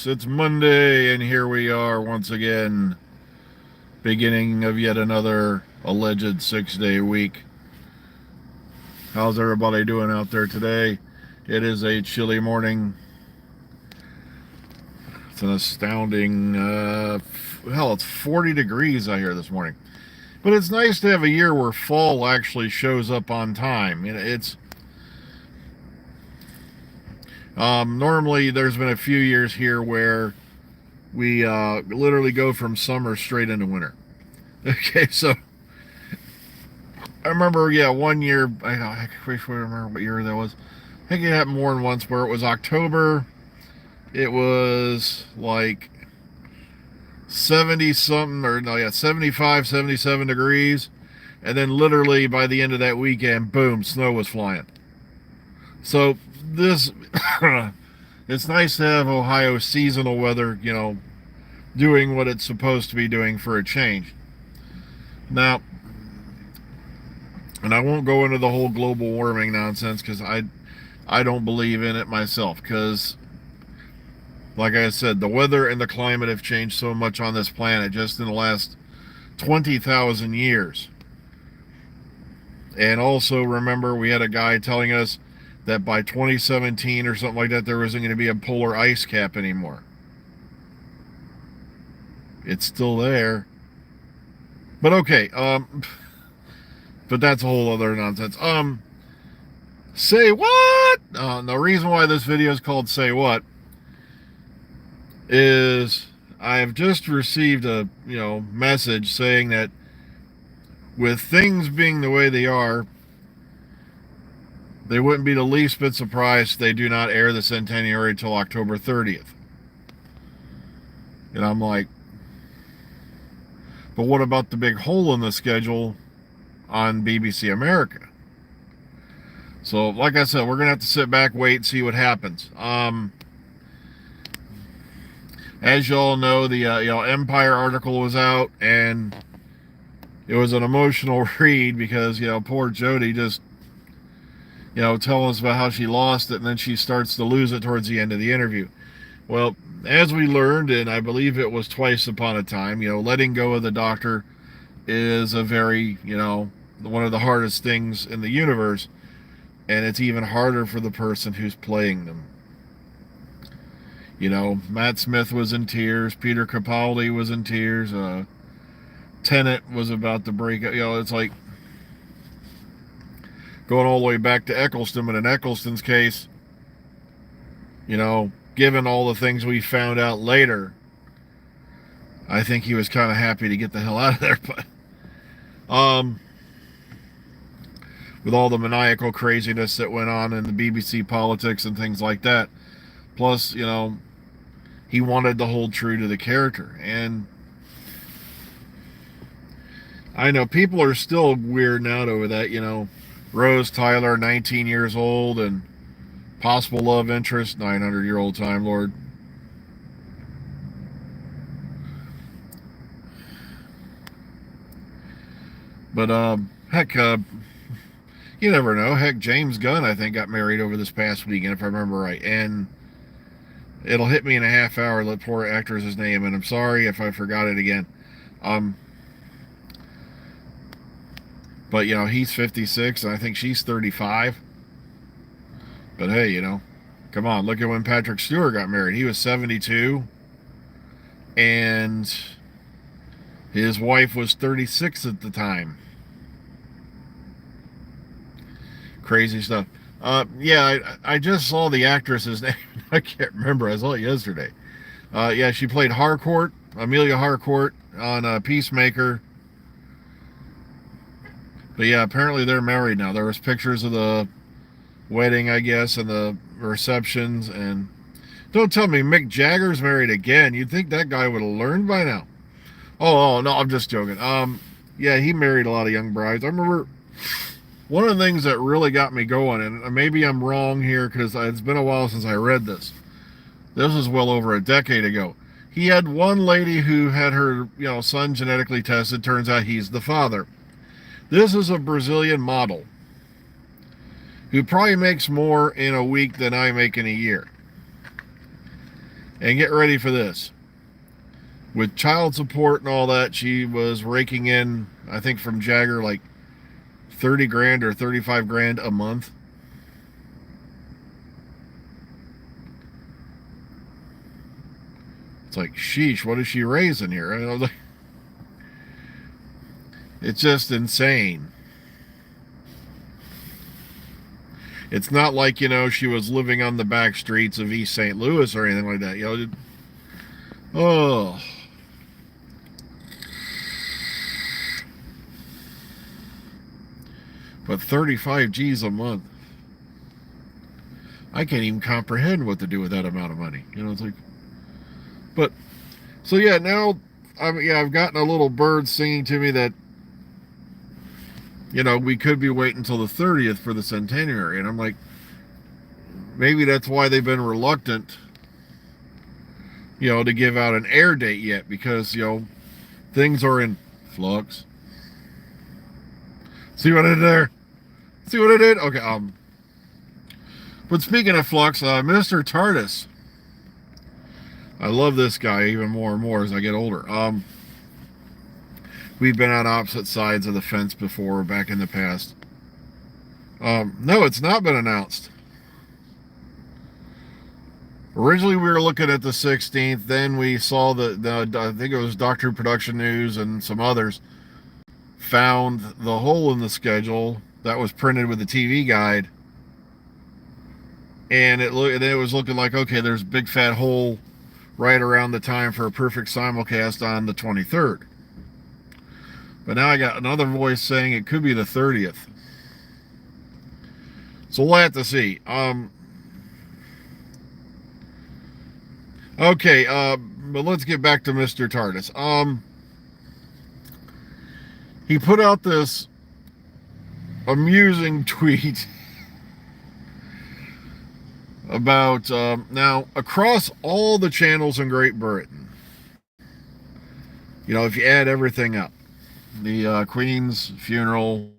It's Monday, and here we are once again, beginning of yet another alleged 6-day week. How's everybody doing out there today? It is a chilly morning. It's an astounding, it's 40 degrees out here this morning. But it's nice to have a year where fall actually shows up on time. Normally there's been a few years here where we literally go from summer straight into winter. Okay, so I remember, one year, I remember what year that was. I think it happened more than once where it was October. It was like 70 something, 75, 77 degrees. And then literally by the end of that weekend, boom, snow was flying. So this, it's nice to have Ohio seasonal weather, doing what it's supposed to be doing for a change. Now, and I won't go into the whole global warming nonsense because I don't believe in it myself, because like I said, the weather and the climate have changed so much on this planet just in the last 20,000 years. And also remember, we had a guy telling us that by 2017 or something like that, there wasn't going to be a polar ice cap anymore. It's still there. But okay, but that's a whole other nonsense. Say what? The reason why this video is called Say What is I've just received a message saying that with things being the way they are, they wouldn't be the least bit surprised if they do not air the centenary till October 30th. And I'm like, but what about the big hole in the schedule on BBC America? So, like I said, we're going to have to sit back, wait, and see what happens. As you all know, the Empire article was out, and it was an emotional read because, poor Jody just, telling us about how she lost it, and then she starts to lose it towards the end of the interview. Well, as we learned, and I believe it was twice upon a time, letting go of the doctor is a very, one of the hardest things in the universe, and it's even harder for the person who's playing them. Matt Smith was in tears, Peter Capaldi was in tears, Tenet was about to break up. It's like going all the way back to Eccleston, but in Eccleston's case, given all the things we found out later, I think he was kind of happy to get the hell out of there. But with all the maniacal craziness that went on in the BBC politics and things like that, plus, he wanted to hold true to the character. And I know people are still weirding out over that, Rose Tyler, 19 years old, and possible love interest, 900-year-old Time Lord. But, heck, you never know. Heck, James Gunn, I think, got married over this past weekend, if I remember right. And it'll hit me in a half hour, the poor actor's name, and I'm sorry if I forgot it again. But, he's 56, and I think she's 35. But hey, come on, look at when Patrick Stewart got married. He was 72, and his wife was 36 at the time. Crazy stuff. I just saw the actress's name. I can't remember. I saw it yesterday. She played Harcourt, Amelia Harcourt, on Peacemaker. But yeah, apparently they're married now. There was pictures of the wedding, I guess, and the receptions. And don't tell me Mick Jagger's married again. You'd think that guy would have learned by now. Oh no, I'm just joking. He married a lot of young brides. I remember one of the things that really got me going, and maybe I'm wrong here because it's been a while since I read this. This was well over a decade ago. He had one lady who had her, son genetically tested. Turns out he's the father. This is a Brazilian model who probably makes more in a week than I make in a year. And get ready for this. With child support and all that, she was raking in, I think from Jagger, like 30 grand or 35 grand a month. It's like, sheesh, what is she raising here? I was like, it's just insane. It's not like, she was living on the back streets of East St. Louis or anything like that. Oh. But 35 G's a month. I can't even comprehend what to do with that amount of money. It's like, but, so yeah, now, I've gotten a little bird singing to me that, we could be waiting until the 30th for the centenary. And I'm like, maybe that's why they've been reluctant, to give out an air date yet, because, things are in flux. See what I did there? See what I did? Okay, but speaking of flux, Mr. TARDIS. I love this guy even more and more as I get older. We've been on opposite sides of the fence before, back in the past. No, it's not been announced. Originally, we were looking at the 16th. Then we saw I think it was Doctor Who Production News and some others found the hole in the schedule that was printed with the TV guide. And it was looking like, okay, there's a big fat hole right around the time for a perfect simulcast on the 23rd. But now I got another voice saying it could be the 30th. So we'll have to see. Okay, but let's get back to Mr. TARDIS. He put out this amusing tweet about, now, across all the channels in Great Britain, if you add everything up, the Queen's funeral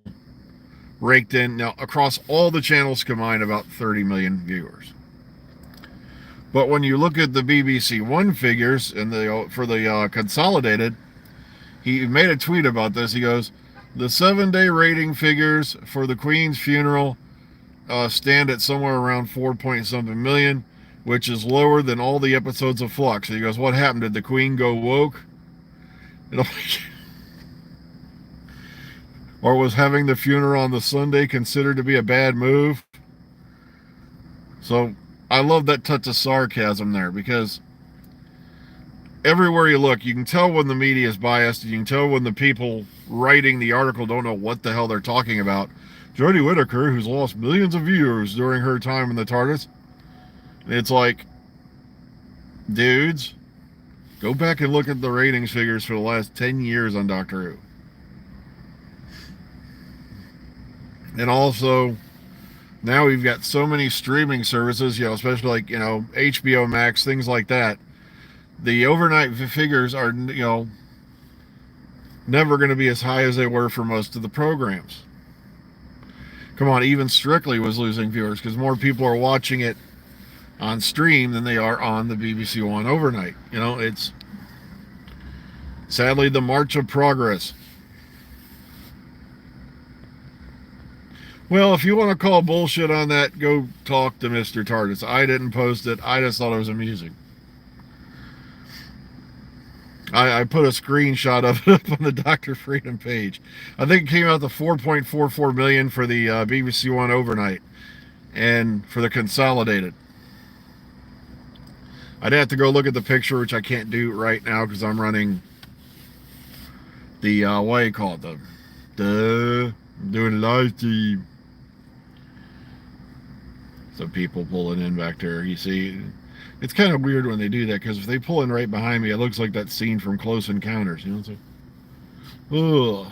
raked in, now, across all the channels combined, about 30 million viewers. But when you look at the BBC One figures for the consolidated, he made a tweet about this. He goes, the 7-day rating figures for the Queen's funeral stand at somewhere around 4-point-something million, which is lower than all the episodes of Flux. And he goes, what happened? Did the Queen go woke? Or was having the funeral on the Sunday considered to be a bad move? So I love that touch of sarcasm there, because everywhere you look, you can tell when the media is biased, and you can tell when the people writing the article don't know what the hell they're talking about. Jodie Whittaker, who's lost millions of viewers during her time in the TARDIS. It's like, dudes, go back and look at the ratings figures for the last 10 years on Doctor Who. And also, now we've got so many streaming services, especially like, HBO Max, things like that. The overnight figures are, never going to be as high as they were for most of the programs. Come on, even Strictly was losing viewers because more people are watching it on stream than they are on the BBC One overnight. It's sadly the march of progress. Well, if you want to call bullshit on that, go talk to Mr. TARDIS. I didn't post it. I just thought it was amusing. I put a screenshot of it up on the Dr. Freedom page. I think it came out to 4.44 million for the BBC One overnight, and for the consolidated. I'd have to go look at the picture, which I can't do right now because I'm running the what do you call it? I'm doing a live stream. Some people pulling in back there. You see. It's kind of weird when they do that, because if they pull in right behind me, it looks like that scene from Close Encounters. It's like, ugh.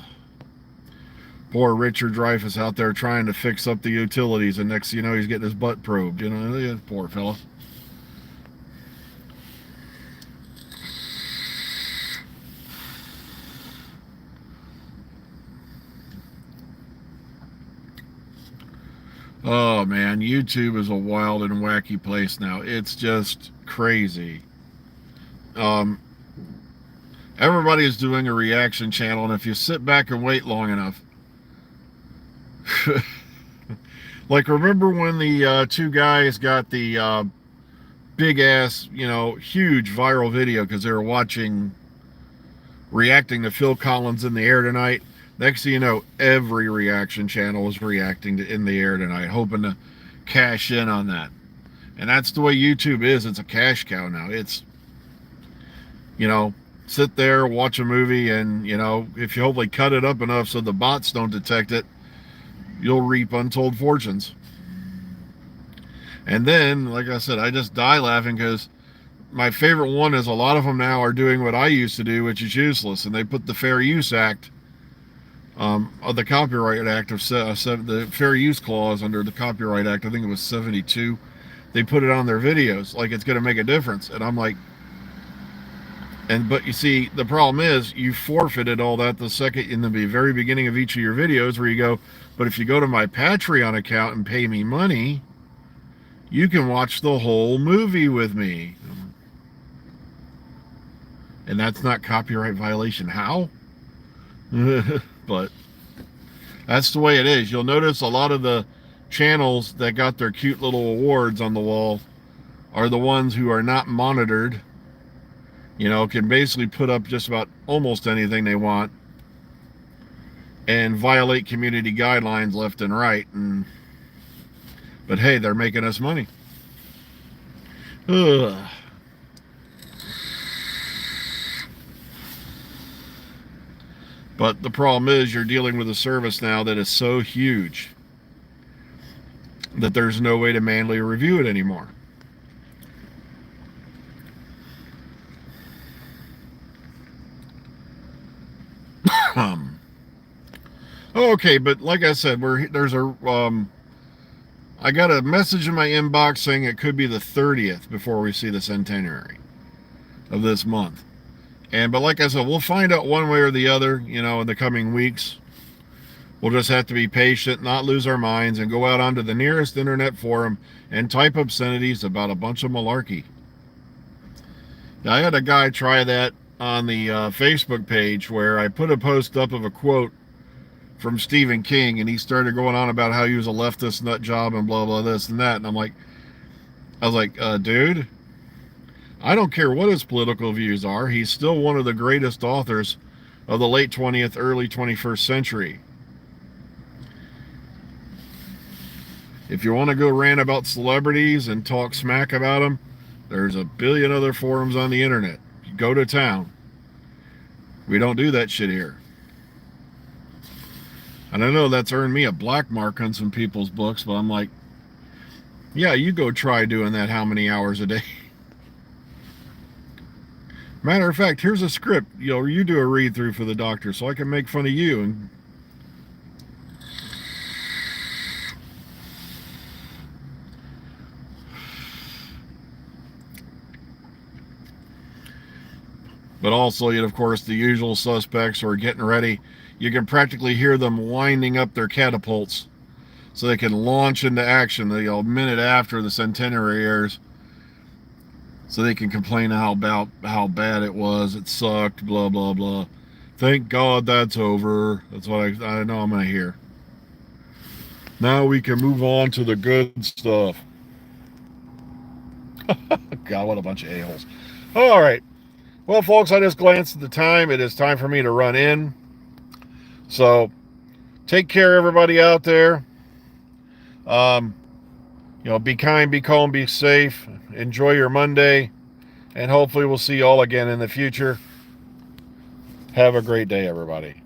Poor Richard Dreyfuss out there trying to fix up the utilities, and next thing you know, he's getting his butt probed. Poor fella. Oh man, YouTube is a wild and wacky place now. It's just crazy. Everybody is doing a reaction channel, and if you sit back and wait long enough, like remember when the two guys got the big ass, huge viral video because they were reacting to Phil Collins In the Air Tonight. Next thing you know, every reaction channel is reacting to In the Air Tonight, hoping to cash in on that. And that's the way YouTube is. It's a cash cow now. It's, sit there, watch a movie, and, if you hopefully cut it up enough so the bots don't detect it, you'll reap untold fortunes. And then, like I said, I just die laughing because my favorite one is a lot of them now are doing what I used to do, which is useless. And they put the Fair Use Act, of the Copyright Act of the Fair Use Clause under the Copyright Act, I think it was 72. They put it on their videos like it's going to make a difference. And I'm like, but you see, the problem is you forfeited all that the second in the very beginning of each of your videos where you go, but if you go to my Patreon account and pay me money, you can watch the whole movie with me. And that's not copyright violation. How? But that's the way it is. You'll notice a lot of the channels that got their cute little awards on the wall are the ones who are not monitored. Can basically put up just about almost anything they want and violate community guidelines left and right. But hey, they're making us money. Ugh. But the problem is you're dealing with a service now that is so huge that there's no way to manually review it anymore. Okay, but like I said, I got a message in my inbox saying it could be the 30th before we see the centenary of this month. But like I said, we'll find out one way or the other, in the coming weeks. We'll just have to be patient, not lose our minds, and go out onto the nearest internet forum and type obscenities about a bunch of malarkey. Now, I had a guy try that on the Facebook page where I put a post up of a quote from Stephen King, and he started going on about how he was a leftist nut job and blah, blah, this and that. And I was like, dude, I don't care what his political views are. He's still one of the greatest authors of the late 20th, early 21st century. If you want to go rant about celebrities and talk smack about them, there's a billion other forums on the internet. Go to town. We don't do that shit here. And I know that's earned me a black mark on some people's books, but I'm like, yeah, you go try doing that how many hours a day? Matter of fact, here's a script. You do a read through for the doctor so I can make fun of you. But also, of course, the usual suspects are getting ready. You can practically hear them winding up their catapults so they can launch into action a minute after the centenary airs, so they can complain about how bad it was, it sucked, blah, blah, blah. Thank God that's over. That's what I know I'm going to hear. Now we can move on to the good stuff. God, what a bunch of a-holes. All right. Well, folks, I just glanced at the time. It is time for me to run in. So, take care, everybody out there. Be kind, be calm, be safe. Enjoy your Monday. And hopefully we'll see you all again in the future. Have a great day, everybody.